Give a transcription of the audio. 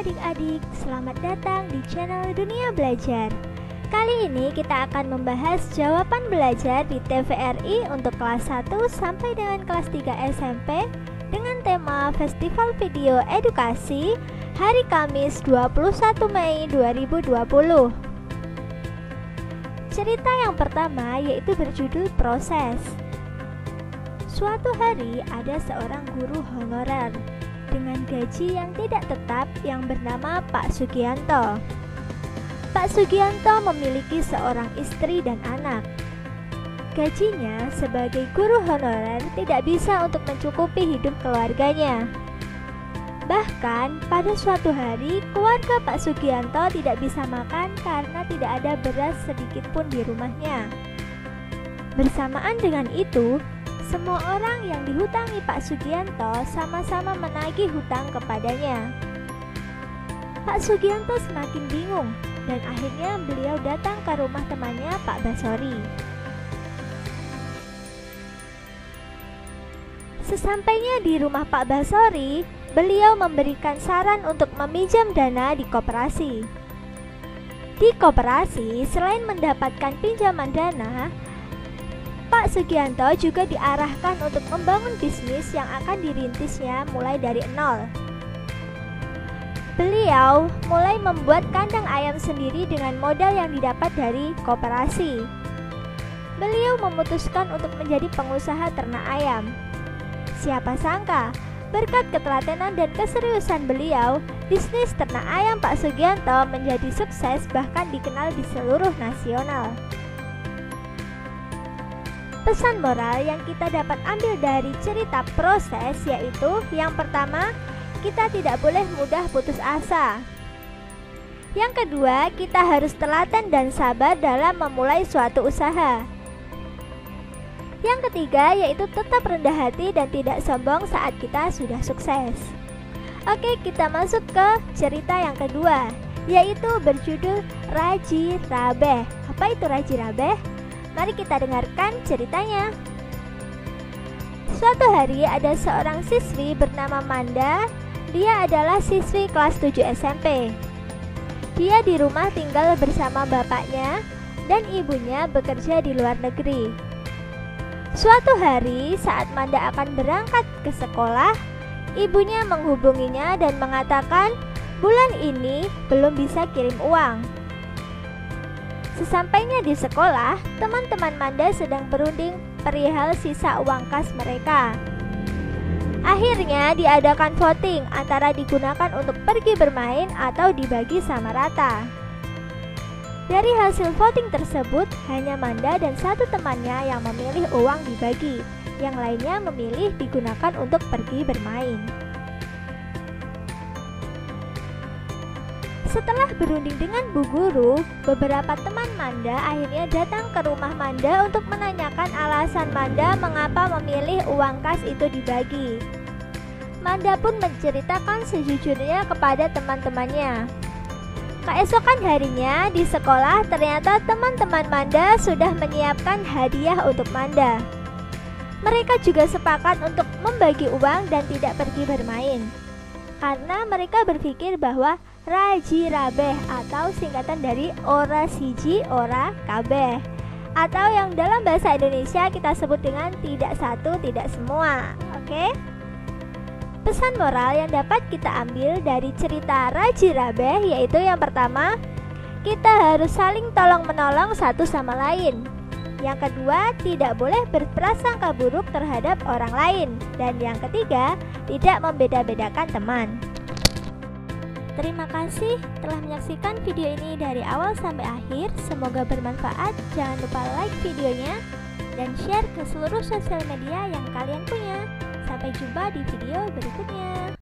adik-adik, selamat datang di channel Dunia Belajar. Kali ini kita akan membahas jawaban belajar di TVRI untuk kelas 1 sampai dengan kelas 3 SMP dengan tema Festival Video Edukasi hari Kamis 21 Mei 2020. Cerita yang pertama yaitu berjudul Proses. Suatu hari ada seorang guru honorer dengan gaji yang tidak tetap yang bernama Pak Sugianto. Pak Sugianto memiliki seorang istri dan anak. Gajinya sebagai guru honorer tidak bisa untuk mencukupi hidup keluarganya. Bahkan pada suatu hari keluarga Pak Sugianto tidak bisa makan karena tidak ada beras sedikit pun di rumahnya. Bersamaan dengan itu, semua orang yang dihutangi Pak Sugianto sama-sama menagih hutang kepadanya. Pak Sugianto semakin bingung dan akhirnya beliau datang ke rumah temannya Pak Basori. Sesampainya di rumah Pak Basori, beliau memberikan saran untuk meminjam dana di koperasi. Di koperasi, selain mendapatkan pinjaman dana, Pak Sugianto juga diarahkan untuk membangun bisnis yang akan dirintisnya mulai dari nol. Beliau mulai membuat kandang ayam sendiri dengan modal yang didapat dari koperasi. Beliau memutuskan untuk menjadi pengusaha ternak ayam. Siapa sangka, berkat ketelatenan dan keseriusan beliau, bisnis ternak ayam Pak Sugianto menjadi sukses bahkan dikenal di seluruh nasional. Pesan moral yang kita dapat ambil dari cerita Proses yaitu yang pertama, kita tidak boleh mudah putus asa. Yang kedua, kita harus telaten dan sabar dalam memulai suatu usaha. Yang ketiga, yaitu tetap rendah hati dan tidak sombong saat kita sudah sukses. Oke, kita masuk ke cerita yang kedua, yaitu berjudul Raji Rabeh. Apa itu Raji Rabeh? Mari kita dengarkan ceritanya. Suatu hari ada seorang siswi bernama Manda. Dia adalah siswi kelas 7 SMP. Dia di rumah tinggal bersama bapaknya dan ibunya bekerja di luar negeri. Suatu hari saat Manda akan berangkat ke sekolah, ibunya menghubunginya dan mengatakan bulan ini belum bisa kirim uang. Sesampainya di sekolah, teman-teman Manda sedang berunding perihal sisa uang kas mereka. Akhirnya diadakan voting antara digunakan untuk pergi bermain atau dibagi sama rata. Dari hasil voting tersebut, hanya Manda dan satu temannya yang memilih uang dibagi, yang lainnya memilih digunakan untuk pergi bermain. Setelah berunding dengan Bu Guru, beberapa teman Manda akhirnya datang ke rumah Manda untuk menanyakan alasan Manda mengapa memilih uang kas itu dibagi. Manda pun menceritakan sejujurnya kepada teman-temannya. Keesokan harinya di sekolah ternyata teman-teman Manda sudah menyiapkan hadiah untuk Manda. Mereka juga sepakat untuk membagi uang dan tidak pergi bermain, karena mereka berpikir bahwa Raji Rabeh atau singkatan dari Ora Siji Ora Kabeh, atau yang dalam bahasa Indonesia kita sebut dengan tidak satu tidak semua. Oke? Pesan moral yang dapat kita ambil dari cerita Raji Rabeh yaitu yang pertama, kita harus saling tolong menolong satu sama lain. Yang kedua, tidak boleh berprasangka buruk terhadap orang lain. Dan yang ketiga, tidak membeda-bedakan teman. Terima kasih telah menyaksikan video ini dari awal sampai akhir. Semoga bermanfaat. Jangan lupa like videonya dan share ke seluruh sosial media yang kalian punya. Sampai jumpa di video berikutnya.